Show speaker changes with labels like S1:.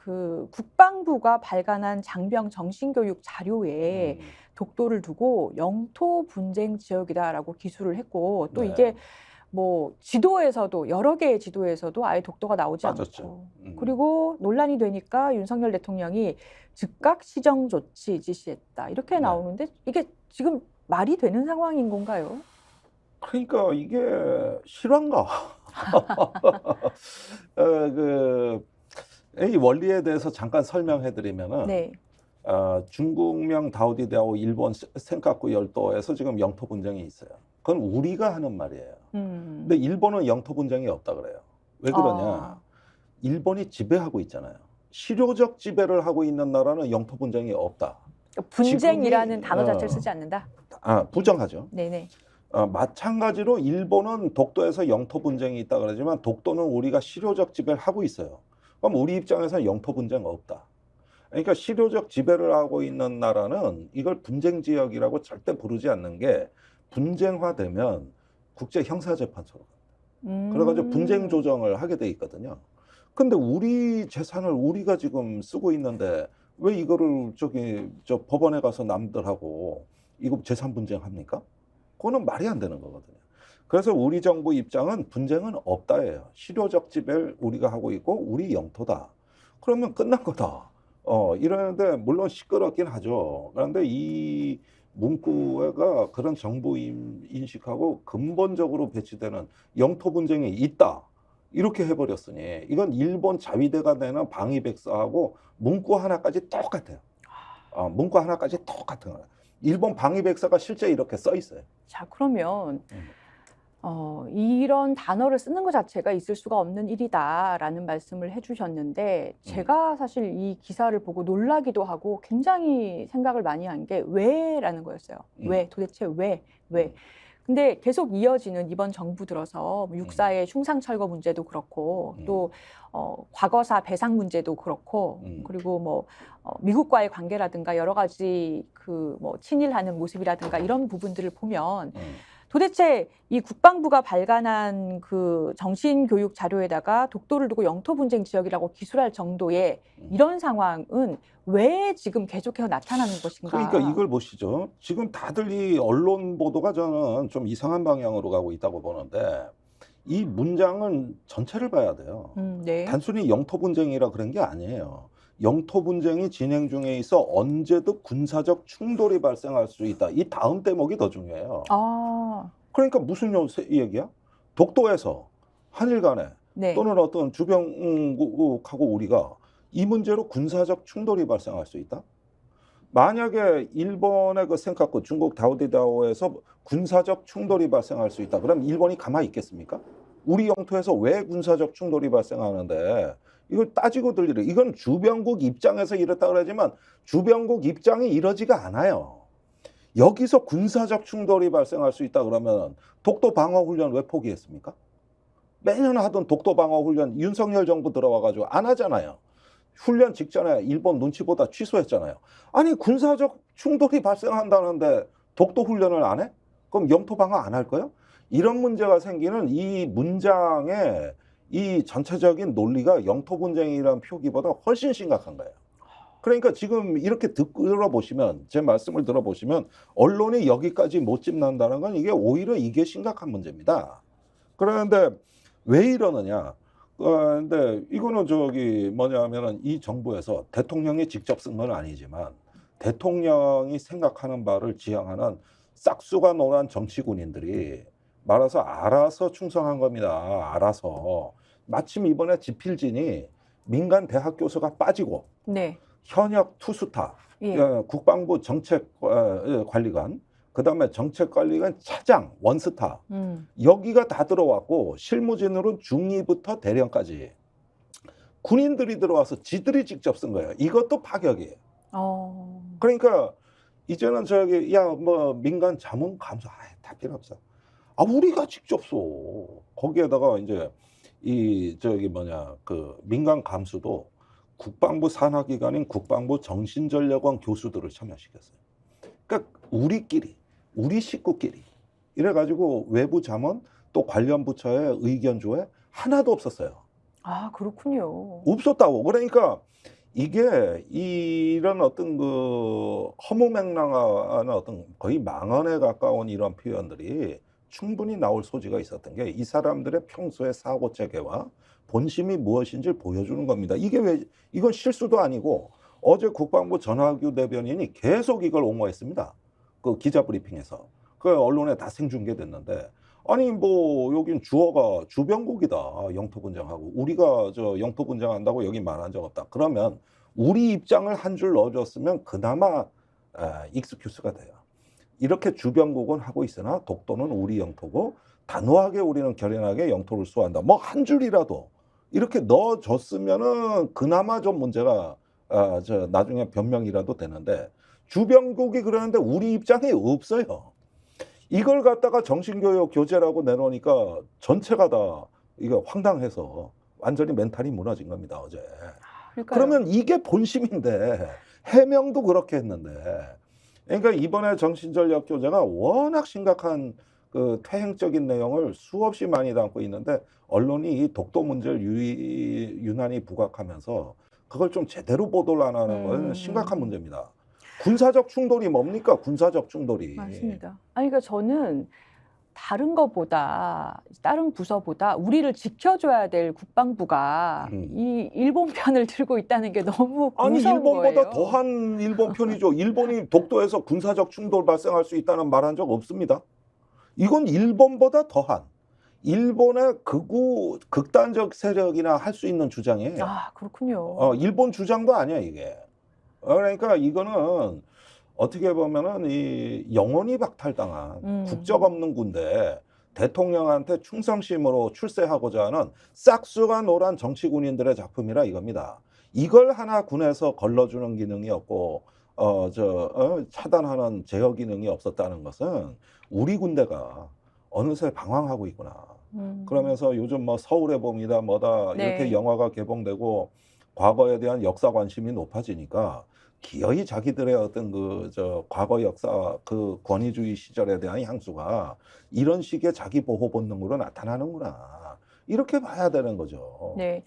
S1: 그 국방부가 발간한 장병 정신교육 자료에 독도를 두고 영토 분쟁 지역이다라고 기술을 했고 또 이게
S2: 네.
S1: 뭐 지도에서도 여러 개의 지도에서도 아예 독도가 나오지
S2: 빠졌죠.
S1: 않고 그리고 논란이 되니까 윤석열 대통령이 즉각 시정 조치 지시했다 이렇게
S2: 네.
S1: 나오는데 이게 지금 말이 되는 상황인 건가요?
S2: 그러니까 이게 실화인가? 이 원리에 대해서 잠깐 설명해 드리면은
S1: 네.
S2: 중국명 다오디다오 일본 센카쿠 열도에서 지금 영토 분쟁이 있어요. 그건 우리가 하는 말이에요. 근데 일본은 영토 분쟁이 없다 그래요. 왜 그러냐?
S1: 아.
S2: 일본이 지배하고 있잖아요. 실효적 지배를 하고 있는 나라는 영토 분쟁이 없다.
S1: 분쟁이라는 단어 자체를
S2: 어,
S1: 쓰지 않는다?
S2: 부정하죠.
S1: 네네.
S2: 마찬가지로 일본은 독도에서 영토 분쟁이 있다 그러지만 독도는 우리가 실효적 지배를 하고 있어요. 그럼 우리 입장에서 영토 분쟁 없다. 그러니까 실효적 지배를 하고 있는 나라는 이걸 분쟁 지역이라고 절대 부르지 않는 게 분쟁화되면 국제 형사재판소로 갑니다. 그래가지고 분쟁 조정을 하게 돼 있거든요. 근데 우리 재산을 우리가 지금 쓰고 있는데 왜 이거를 저 법원에 가서 남들하고 이거 재산 분쟁합니까? 그거는 말이 안 되는 거거든요. 그래서 우리 정부 입장은 분쟁은 없다예요. 실효적 지배를 우리가 하고 있고 우리 영토다. 그러면 끝난 거다. 이러는데 물론 시끄럽긴 하죠. 그런데 이 문구가 그런 정부 인식하고 근본적으로 배치되는 영토 분쟁이 있다. 이렇게 해버렸으니 이건 일본 자위대가 내는 방위백서하고 문구 하나까지 똑같아요. 문구 하나까지 똑같은 거예요. 일본 방위백서가 실제 이렇게 써 있어요.
S1: 자, 그러면 이런 단어를 쓰는 것 자체가 있을 수가 없는 일이다라는 말씀을 해주셨는데 제가 사실 이 기사를 보고 놀라기도 하고 굉장히 생각을 많이 한 게 왜라는 거였어요. 왜? 도대체 왜? 왜? 근데 계속 이어지는 이번 정부 들어서 육사의 흉상철거 문제도 그렇고 또 과거사 배상 문제도 그렇고 그리고 뭐 미국과의 관계라든가 여러 가지 그 뭐 친일하는 모습이라든가 이런 부분들을 보면 도대체 이 국방부가 발간한 그 정신교육 자료에다가 독도를 두고 영토 분쟁 지역이라고 기술할 정도의 이런 상황은 왜 지금 계속해서 나타나는 것인가?
S2: 그러니까 이걸 보시죠. 지금 다들 이 언론 보도가 저는 좀 이상한 방향으로 가고 있다고 보는데 이 문장은 전체를 봐야 돼요.
S1: 네.
S2: 단순히 영토 분쟁이라 그런 게 아니에요. 영토 분쟁이 진행 중에 있어 언제든 군사적 충돌이 발생할 수 있다. 이 다음 대목이 더 중요해요.
S1: 아,
S2: 그러니까 무슨 얘기야? 독도에서 한일 간에
S1: 네.
S2: 또는 어떤 주변국하고 우리가 이 문제로 군사적 충돌이 발생할 수 있다? 만약에 일본의 그 센카쿠 중국 다오디다오에서 군사적 충돌이 발생할 수 있다. 그럼 일본이 가만히 있겠습니까? 우리 영토에서 왜 군사적 충돌이 발생하는데 이걸 따지고 들리래. 이건 주변국 입장에서 이렇다 그러지만 주변국 입장이 이러지가 않아요. 여기서 군사적 충돌이 발생할 수 있다 그러면 독도 방어 훈련 왜 포기했습니까? 매년 하던 독도 방어 훈련 윤석열 정부 들어와가지고 안 하잖아요. 훈련 직전에 일본 눈치 보다 취소했잖아요. 아니 군사적 충돌이 발생한다는데 독도 훈련을 안 해? 그럼 영토 방어 안 할 거예요? 이런 문제가 생기는 이 문장의 이 전체적인 논리가 영토 분쟁이라는 표기보다 훨씬 심각한 거예요. 그러니까 지금 이렇게 들어보시면 제 말씀을 들어보시면 언론이 여기까지 못 짚는다는 건 이게 오히려 이게 심각한 문제입니다. 그런데 왜 이러느냐? 근데 이거는 뭐냐면은 이 정부에서 대통령이 직접 쓴 건 아니지만 대통령이 생각하는 바를 지향하는 싹수가 노란 정치군인들이 말아서 알아서 충성한 겁니다. 알아서. 마침 이번에 지필진이 민간 대학 교수가 빠지고
S1: 네.
S2: 현역 투스타,
S1: 예.
S2: 국방부 정책관리관, 그다음에 정책관리관 차장, 원스타 여기가 다 들어왔고 실무진으로는 중위부터 대령까지 군인들이 들어와서 지들이 직접 쓴 거예요. 이것도 파격이에요. 그러니까 이제는 뭐 민간 자문 감사 다 필요 없어. 우리가 직접 써. 거기에다가 이제 그 민간 감수도 국방부 산하기관인 국방부 정신전략원 교수들을 참여시켰어요. 그러니까 우리 식구끼리 이래가지고 외부 자문 또 관련 부처의 의견 조회 하나도 없었어요.
S1: 아, 그렇군요.
S2: 없었다고. 그러니까 이게 이런 어떤 그 허무맹랑한 어떤 거의 망언에 가까운 이런 표현들이 충분히 나올 소지가 있었던 게 이 사람들의 평소의 사고 체계와 본심이 무엇인지를 보여주는 겁니다. 이게 왜 이건 실수도 아니고 어제 국방부 전하규 대변인이 계속 이걸 옹호했습니다. 그 기자 브리핑에서. 그 언론에 다 생중계됐는데 아니 뭐 여긴 주어가 주변국이다. 영토 분쟁하고 우리가 저 영토 분쟁한다고 여기 말한 적 없다. 그러면 우리 입장을 한 줄 넣어줬으면 그나마 익스큐스가 돼요. 이렇게 주변국은 하고 있으나 독도는 우리 영토고 단호하게 우리는 결연하게 영토를 수호한다. 뭐 한 줄이라도 이렇게 넣어줬으면은 그나마 좀 문제가 저 나중에 변명이라도 되는데 주변국이 그러는데 우리 입장이 없어요. 이걸 갖다가 정신교육 교재라고 내놓으니까 전체가 다 이거 황당해서 완전히 멘탈이 무너진 겁니다, 어제.
S1: 그러니까요.
S2: 그러면 이게 본심인데 해명도 그렇게 했는데 그러니까 이번에 정신전략 교재가 워낙 심각한 그 퇴행적인 내용을 수없이 많이 담고 있는데 언론이 이 독도 문제를 유난히 부각하면서 그걸 좀 제대로 보도를 안 하는 건 심각한 문제입니다. 군사적 충돌이 뭡니까? 군사적 충돌이.
S1: 맞습니다. 아니, 그러니까 저는 다른 거보다, 다른 부서보다 우리를 지켜줘야 될 국방부가 이 일본 편을 들고 있다는 게 너무
S2: 아니
S1: 무서운
S2: 일본보다
S1: 거예요.
S2: 더한 일본 편이죠. 일본이 독도에서 군사적 충돌 발생할 수 있다는 말 한 적 없습니다. 이건 일본보다 더한 일본의 극단적 세력이나 할 수 있는 주장이에요.
S1: 아, 그렇군요.
S2: 일본 주장도 아니야 이게. 그러니까 이거는 어떻게 보면은 이 영원히 박탈당한 국적 없는 군대 대통령한테 충성심으로 출세하고자 하는 싹수가 노란 정치 군인들의 작품이라 이겁니다. 이걸 하나 군에서 걸러주는 기능이 없고 차단하는 제어 기능이 없었다는 것은 우리 군대가 어느새 방황하고 있구나. 그러면서 요즘 뭐 서울의 봄이다 뭐다 이렇게
S1: 네.
S2: 영화가 개봉되고 과거에 대한 역사 관심이 높아지니까 기어이 자기들의 어떤 과거 역사 그 권위주의 시절에 대한 향수가 이런 식의 자기 보호 본능으로 나타나는구나. 이렇게 봐야 되는 거죠.
S1: 네.